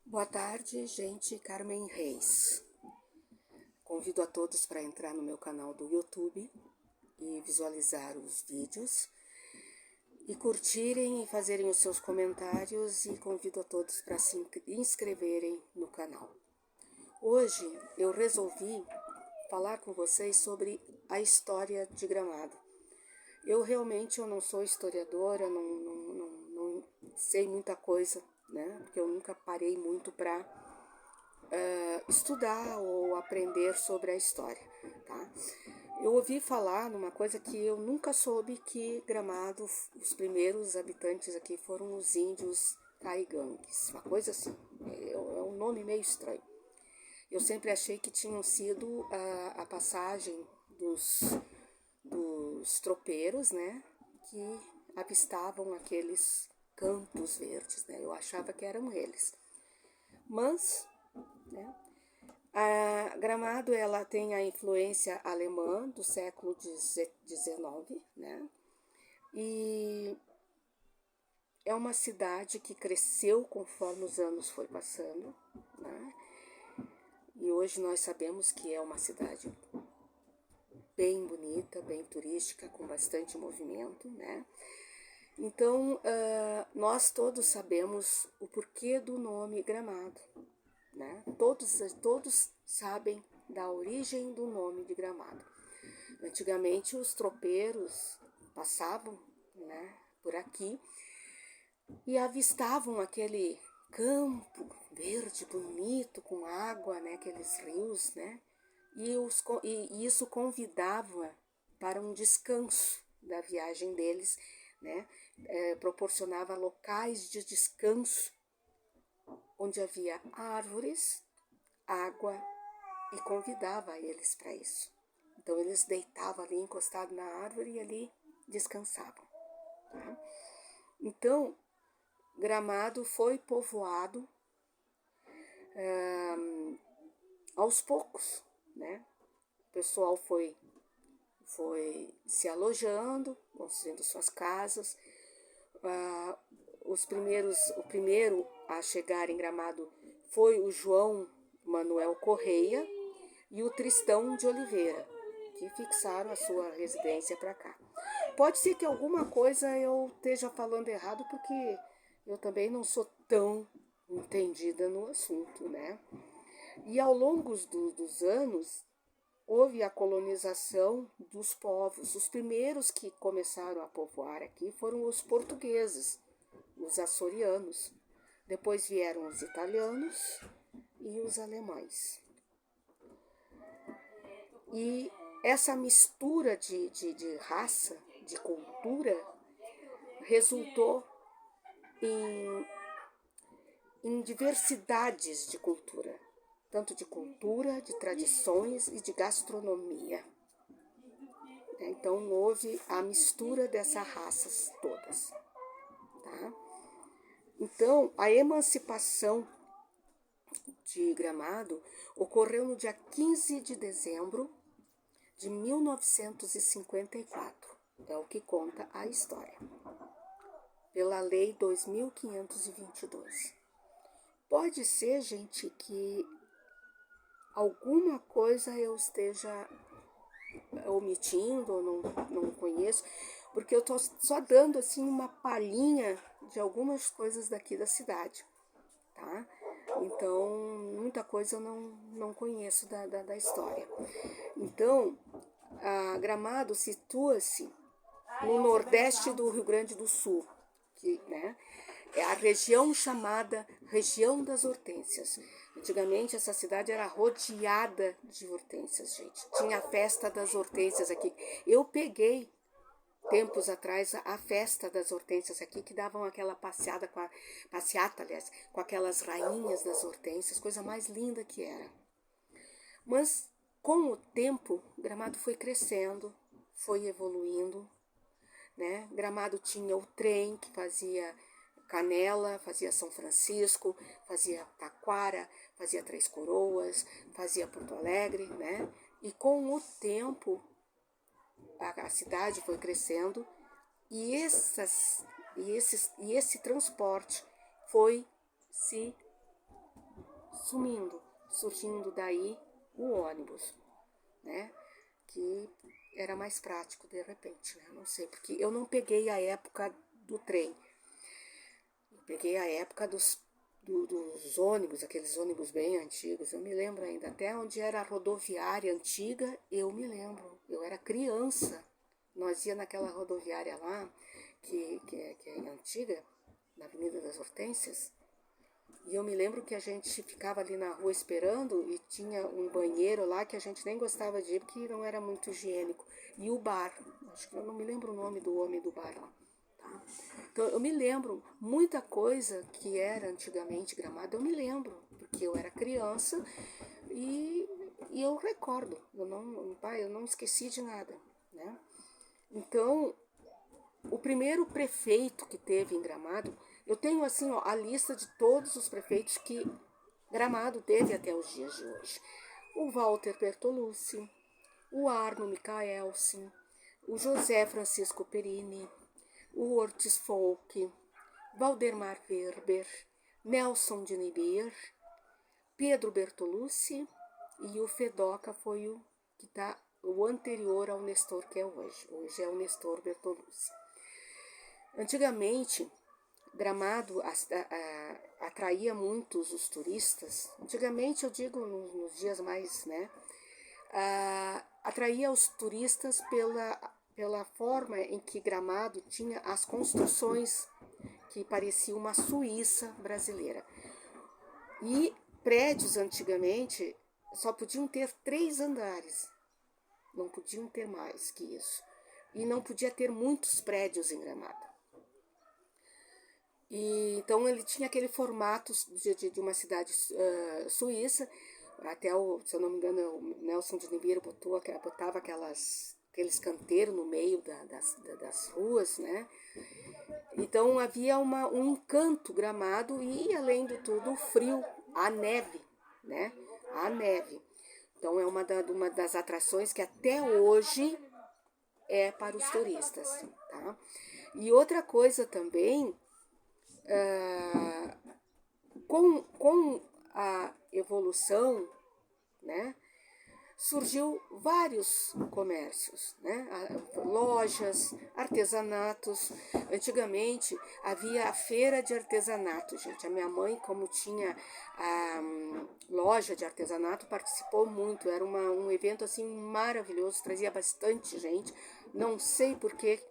Boa tarde, gente. Carmen Reis. Convido a todos para entrar no meu canal do YouTube e visualizar os vídeos e curtirem e fazerem os seus comentários, e convido a todos para se inscreverem no canal. Hoje eu resolvi falar com vocês sobre a história de Gramado. Eu realmente não sou historiadora, não sei muita coisa, né? Porque eu nunca parei muito para estudar ou aprender sobre a história, tá? Eu ouvi falar numa coisa que eu nunca soube, que Gramado, os primeiros habitantes aqui foram os índios caigangues, uma coisa assim, é um nome meio estranho. Eu sempre achei que tinham sido a passagem dos tropeiros, né, que avistavam aqueles campos verdes, né? Eu achava que eram eles. Mas, né, a Gramado, ela tem a influência alemã do século XIX, né? E é uma cidade que cresceu conforme os anos foi passando, né? E hoje nós sabemos que é uma cidade bem bonita, bem turística, com bastante movimento, né? Então, nós todos sabemos o porquê do nome Gramado, né? Todos sabem da origem do nome de Gramado. Antigamente os tropeiros passavam, né, por aqui e avistavam aquele campo verde bonito com água, né, aqueles rios, né, e isso convidava para um descanso da viagem deles, né, proporcionava locais de descanso onde havia árvores, água, e convidava eles para isso. Então eles deitavam ali encostado na árvore e ali descansavam. Tá? Então, Gramado foi povoado aos poucos, né? O pessoal foi se alojando, construindo suas casas. O primeiro a chegar em Gramado foi o João Manuel Correia e o Tristão de Oliveira, que fixaram a sua residência para cá. Pode ser que alguma coisa eu esteja falando errado, porque eu também não sou tão entendida no assunto, né? E ao longo dos anos, houve a colonização dos povos. Os primeiros que começaram a povoar aqui foram os portugueses, os açorianos. Depois vieram os italianos e os alemães. E essa mistura de raça, de cultura, resultou em diversidades de cultura, tanto de cultura, de tradições e de gastronomia. Então houve a mistura dessas raças todas. Tá? Então a emancipação de Gramado ocorreu no dia 15 de dezembro de 1954, é o que conta a história, pela Lei 2522. Pode ser, gente, que alguma coisa eu esteja omitindo ou não conheço, porque eu estou só dando assim uma palhinha de algumas coisas daqui da cidade, tá? Então, muita coisa eu não conheço da história. Então, a Gramado situa-se no nordeste do Rio Grande do Sul, que, né, é a região chamada Região das Hortênsias. Antigamente essa cidade era rodeada de hortênsias, gente. Tinha a festa das hortênsias aqui. Eu peguei tempos atrás a festa das hortênsias aqui, que davam aquela passeata, aliás, com aquelas rainhas das hortênsias, coisa mais linda que era. Mas com o tempo, Gramado foi crescendo, foi evoluindo, né? Gramado tinha o trem que fazia Canela, fazia São Francisco, fazia Taquara, fazia Três Coroas, fazia Porto Alegre, né? E com o tempo a cidade foi crescendo e esse transporte foi se sumindo, surgindo daí o ônibus, né? Que era mais prático de repente, né? Não sei, porque eu não peguei a época do trem, eu peguei a época dos ônibus, aqueles ônibus bem antigos. Eu me lembro ainda, até onde era a rodoviária antiga, eu me lembro, eu era criança, nós ia naquela rodoviária lá, que é antiga, na Avenida das Hortênsias, e eu me lembro que a gente ficava ali na rua esperando e tinha um banheiro lá que a gente nem gostava de ir porque não era muito higiênico. E o bar, acho que eu não me lembro o nome do homem do bar lá. Tá? Então eu me lembro muita coisa que era antigamente Gramado, eu me lembro, porque eu era criança e eu recordo, eu não esqueci de nada, né? Então, o primeiro prefeito que teve em Gramado, eu tenho assim ó, a lista de todos os prefeitos que Gramado teve até os dias de hoje. O Walter Bertolucci, o Arno Michaelsen, o José Francisco Perini, o Ortiz Folk, Valdemar Werber, Nelson de Nibier, Pedro Bertolucci e o Fedoca foi o que está o anterior ao Nestor que é hoje. Hoje é o Nestor Bertolucci. Antigamente, Gramado atraía muitos os turistas. Antigamente, eu digo nos dias mais, né? Atraía os turistas pela forma em que Gramado tinha as construções que parecia uma Suíça brasileira. E prédios antigamente só podiam ter 3 andares, não podiam ter mais que isso. E não podia ter muitos prédios em Gramado. E, então ele tinha aquele formato de uma cidade suíça, até se eu não me engano, o Nelson de Nibiru botava aqueles canteiros no meio das ruas, né? Então havia um encanto Gramado e, além de tudo, o frio, a neve, né? A neve. Então é uma das atrações que até hoje é para os turistas, tá? E outra coisa também, com a evolução, né, surgiu vários comércios, né, lojas, artesanatos. Antigamente havia a feira de artesanato, gente. A minha mãe, como tinha a loja de artesanato, participou muito. Era um evento assim maravilhoso, trazia bastante gente. Não sei por que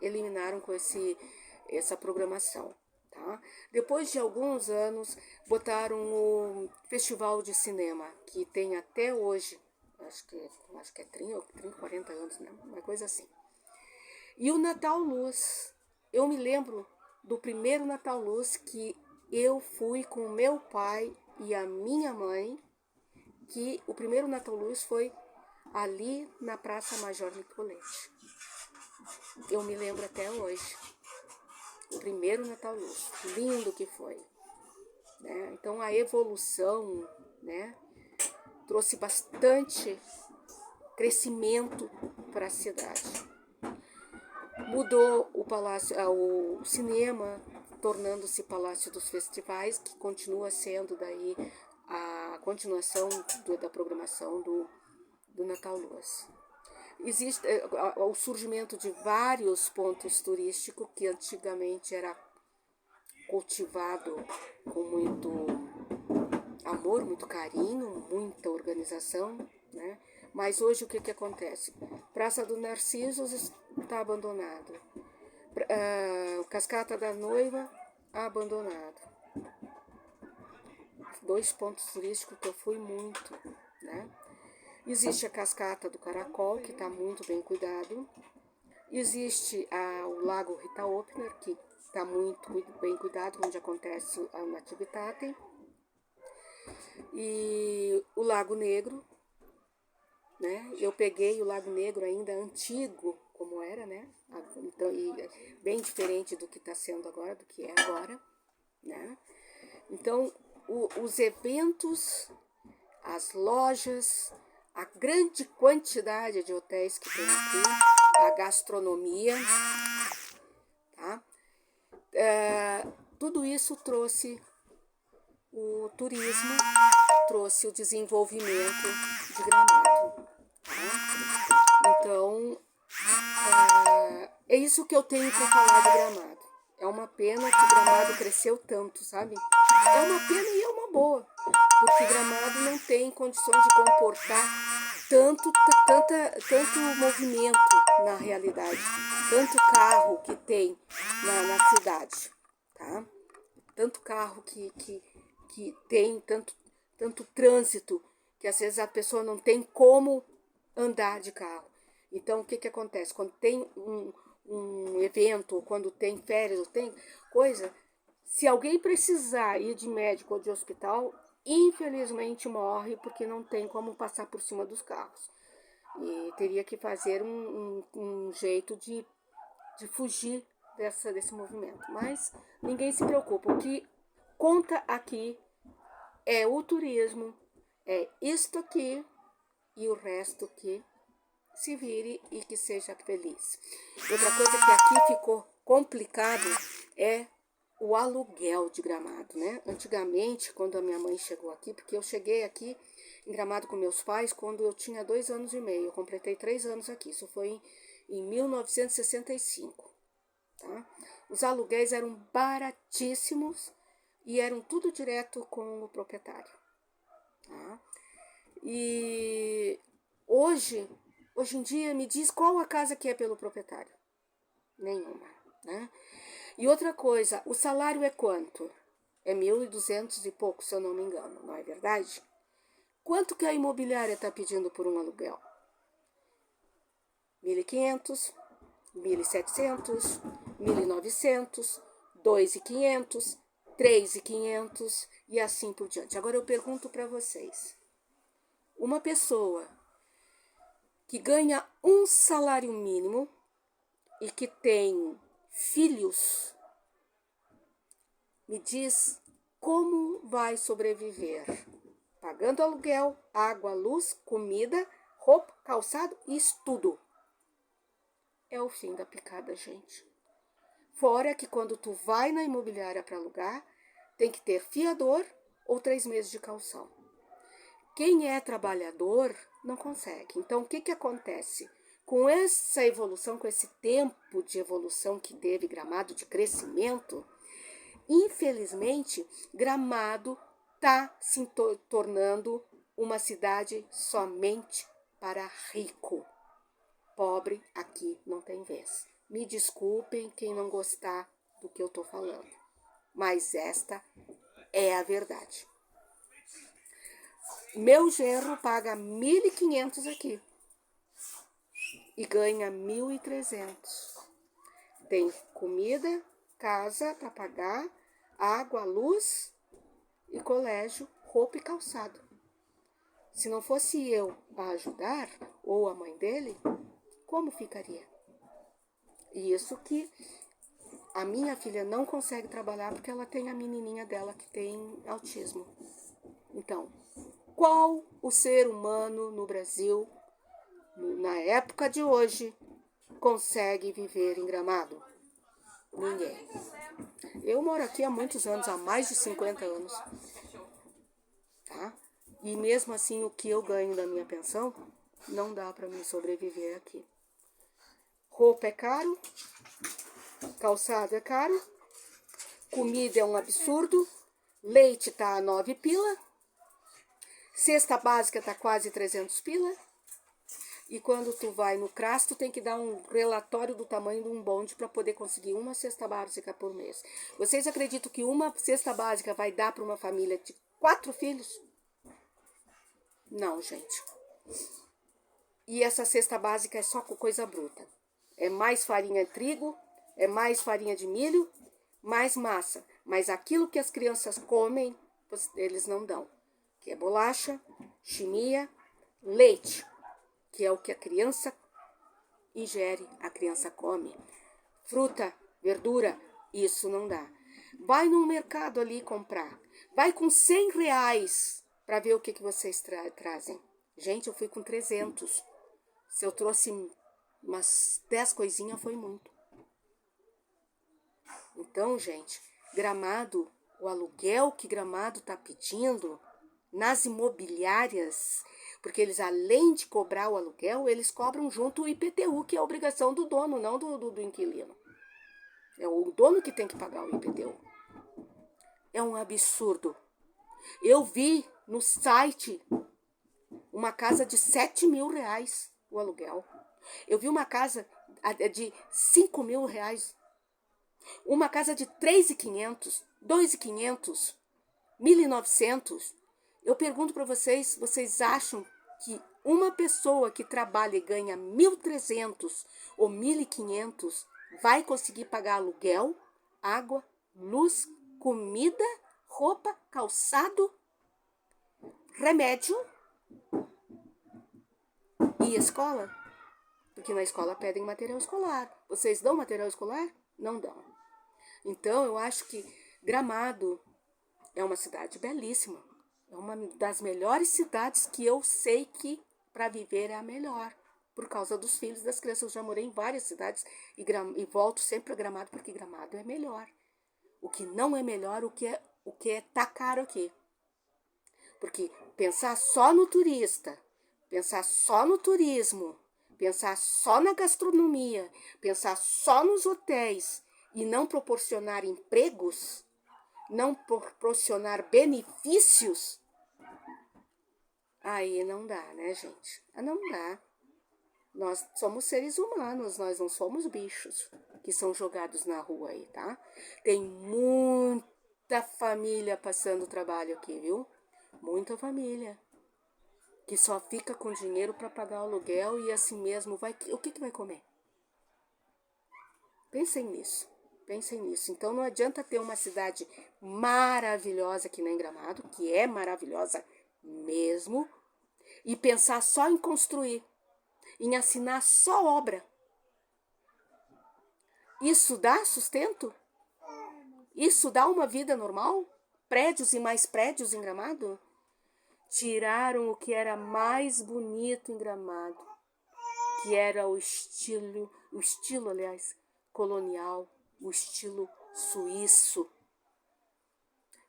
eliminaram com essa programação. Tá? Depois de alguns anos, botaram o Festival de Cinema, que tem até hoje, acho que é 30, 40 anos, né? Uma coisa assim. E o Natal Luz. Eu me lembro do primeiro Natal Luz que eu fui com meu pai e a minha mãe, que o primeiro Natal Luz foi ali na Praça Major Nicolete. Eu me lembro até hoje. O primeiro Natal Luz, lindo que foi, né? Então a evolução, né, trouxe bastante crescimento para a cidade. Mudou o palácio, o cinema, tornando-se Palácio dos Festivais, que continua sendo daí a continuação da programação do Natal Luz. Existe o surgimento de vários pontos turísticos que antigamente era cultivado com muito amor, muito carinho, muita organização, né? Mas hoje o que acontece? Praça do Narciso está abandonado. Cascata da Noiva, abandonado. 2 pontos turísticos que eu fui muito, né? Existe a Cascata do Caracol, que está muito bem cuidado. Existe o Lago Rita Opner, que está muito bem cuidado, onde acontece a Natividade. E o Lago Negro, né? Eu peguei o Lago Negro ainda antigo, como era, né? Então, bem diferente do que está sendo agora, do que é agora, né? Então, os eventos, as lojas, a grande quantidade de hotéis que tem aqui, a gastronomia, tá? Tudo isso trouxe o turismo trouxe o desenvolvimento de Gramado. Tá? Então, é isso que eu tenho para falar de Gramado. É uma pena que Gramado cresceu tanto, sabe? É uma pena e é uma boa, porque Gramado não tem condições de comportar tanto movimento na realidade, tanto carro que tem na cidade, tá? Tanto carro que tem, tanto trânsito, que às vezes a pessoa não tem como andar de carro. Então, o que acontece? Quando tem um evento, ou quando tem férias, ou tem coisa, se alguém precisar ir de médico ou de hospital, infelizmente morre porque não tem como passar por cima dos carros. E teria que fazer um jeito de fugir desse movimento. Mas ninguém se preocupa. O que conta aqui é o turismo, é isto aqui e o resto que se vire e que seja feliz. Outra coisa que aqui ficou complicado é o aluguel de Gramado, né? Antigamente, quando a minha mãe chegou aqui, porque eu cheguei aqui em Gramado com meus pais quando eu tinha 2 anos e meio, eu completei 3 anos aqui, isso foi em 1965, tá? Os aluguéis eram baratíssimos e eram tudo direto com o proprietário, tá? E hoje em dia, me diz qual a casa que é pelo proprietário? Nenhuma, né? E outra coisa, o salário é quanto? É 1.200 e pouco, se eu não me engano, não é verdade? Quanto que a imobiliária está pedindo por um aluguel? 1.500, 1.700, 1.900, 2.500, 3.500 e assim por diante. Agora eu pergunto para vocês, uma pessoa que ganha um salário mínimo e que tem filhos, me diz como vai sobreviver, pagando aluguel, água, luz, comida, roupa, calçado e estudo. É o fim da picada, gente. Fora que quando tu vai na imobiliária para alugar, tem que ter fiador ou 3 meses de caução. Quem é trabalhador não consegue. Então, o que acontece? Com essa evolução, com esse tempo de evolução que teve Gramado, de crescimento, infelizmente, Gramado está se tornando uma cidade somente para rico. Pobre aqui não tem vez. Me desculpem quem não gostar do que eu estou falando, mas esta é a verdade. Meu genro paga 1.500 aqui e ganha 1.300. Tem comida, casa para pagar, água, luz e colégio, roupa e calçado. Se não fosse eu a ajudar, ou a mãe dele, como ficaria? E isso que a minha filha não consegue trabalhar porque ela tem a menininha dela que tem autismo. Então, qual o ser humano no Brasil, na época de hoje, consegue viver em Gramado? Ninguém. Eu moro aqui há muitos anos, há mais de 50 anos. Tá? E mesmo assim, o que eu ganho da minha pensão, não dá para mim sobreviver aqui. Roupa é caro, calçado é caro, comida é um absurdo, leite tá a 9 pila, cesta básica tá quase 300 pila, e quando tu vai no CRAS, tu tem que dar um relatório do tamanho de um bonde para poder conseguir uma cesta básica por mês. Vocês acreditam que uma cesta básica vai dar para uma família de 4 filhos? Não, gente. E essa cesta básica é só com coisa bruta. É mais farinha de trigo, é mais farinha de milho, mais massa. Mas aquilo que as crianças comem, eles não dão. Que é bolacha, chimia, leite, que é o que a criança ingere, a criança come. Fruta, verdura, isso não dá. Vai no mercado ali comprar. Vai com 100 reais para ver o que vocês trazem. Gente, eu fui com 300. Se eu trouxe umas 10 coisinhas, foi muito. Então, gente, Gramado o aluguel que Gramado está pedindo nas imobiliárias, porque eles, além de cobrar o aluguel, eles cobram junto o IPTU, que é a obrigação do dono, não do inquilino. É o dono que tem que pagar o IPTU. É um absurdo. Eu vi no site uma casa de 7 mil reais o aluguel. Eu vi uma casa de 5 mil reais. Uma casa de 3.500, 2.500, 1.900. Eu pergunto para vocês, vocês acham que uma pessoa que trabalha e ganha 1.300 ou 1.500 vai conseguir pagar aluguel, água, luz, comida, roupa, calçado, remédio e escola? Porque na escola pedem material escolar. Vocês dão material escolar? Não dão. Então, eu acho que Gramado é uma cidade belíssima. É uma das melhores cidades que eu sei que para viver é a melhor. Por causa dos filhos, das crianças. Eu já morei em várias cidades e volto sempre a Gramado porque Gramado é melhor. O que não é melhor, o que tá caro aqui. Porque pensar só no turista, pensar só no turismo, pensar só na gastronomia, pensar só nos hotéis e não proporcionar empregos, não proporcionar benefícios, aí não dá, né, gente? Não dá. Nós somos seres humanos, nós não somos bichos que são jogados na rua aí, tá? Tem muita família passando trabalho aqui, viu? Muita família que só fica com dinheiro para pagar o aluguel e assim mesmo o que vai comer? Pensem nisso. Pensem nisso. Então não adianta ter uma cidade maravilhosa que nem Gramado, que é maravilhosa mesmo, e pensar só em construir, em assinar só obra. Isso dá sustento? Isso dá uma vida normal? Prédios e mais prédios em Gramado? Tiraram o que era mais bonito em Gramado, que era o estilo, aliás, colonial, o estilo suíço.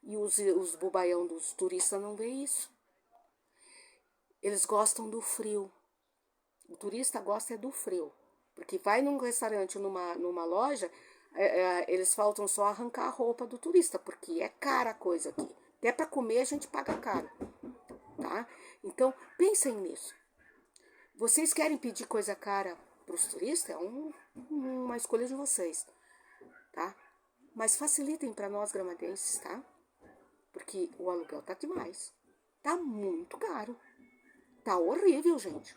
E os bobaião dos turistas não vê isso. Eles gostam do frio. O turista gosta é do frio. Porque vai num restaurante, numa loja, eles faltam só arrancar a roupa do turista, porque é cara a coisa aqui. Até para comer a gente paga caro. Tá? Então, pensem nisso. Vocês querem pedir coisa cara para os turistas? É uma escolha de vocês, tá? Mas facilitem para nós gramadenses, tá? Porque o aluguel tá demais. Tá muito caro. Tá horrível, gente.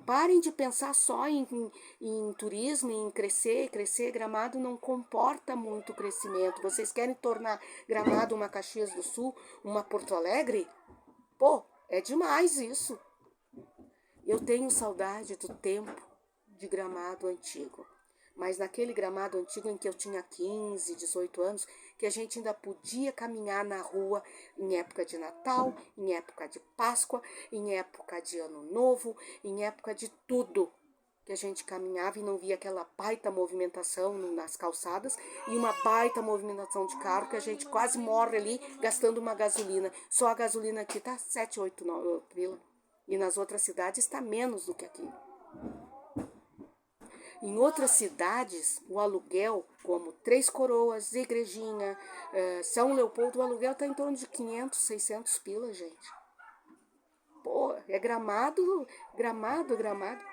Parem de pensar só em turismo, em crescer. Gramado não comporta muito crescimento. Vocês querem tornar Gramado uma Caxias do Sul, uma Porto Alegre? Pô, é demais isso. Eu tenho saudade do tempo de Gramado antigo. Mas naquele Gramado antigo em que eu tinha 15, 18 anos, que a gente ainda podia caminhar na rua em época de Natal, em época de Páscoa, em época de Ano Novo, em época de tudo. Que a gente caminhava e não via aquela baita movimentação nas calçadas e uma baita movimentação de carro que a gente quase morre ali gastando uma gasolina. Só a gasolina aqui tá 7, 8, 9 pila. E nas outras cidades está menos do que aqui. Em outras cidades, o aluguel, como Três Coroas, Igrejinha, São Leopoldo, o aluguel está em torno de 500, 600 pila, gente. Pô, é Gramado.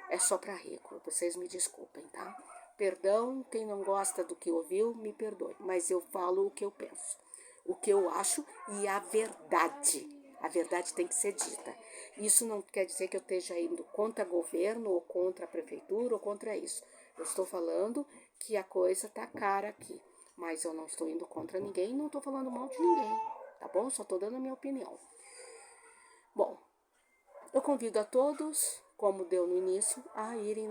É só para rico, vocês me desculpem, tá? Perdão, quem não gosta do que ouviu, me perdoe. Mas eu falo o que eu penso, o que eu acho e a verdade. A verdade tem que ser dita. Isso não quer dizer que eu esteja indo contra governo, ou contra a prefeitura, ou contra isso. Eu estou falando que a coisa tá cara aqui. Mas eu não estou indo contra ninguém, não estou falando mal de ninguém, tá bom? Só estou dando a minha opinião. Bom, eu convido a todos, como deu no início, a irem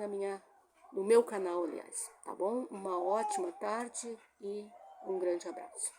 no meu canal, aliás, tá bom? Uma ótima tarde e um grande abraço.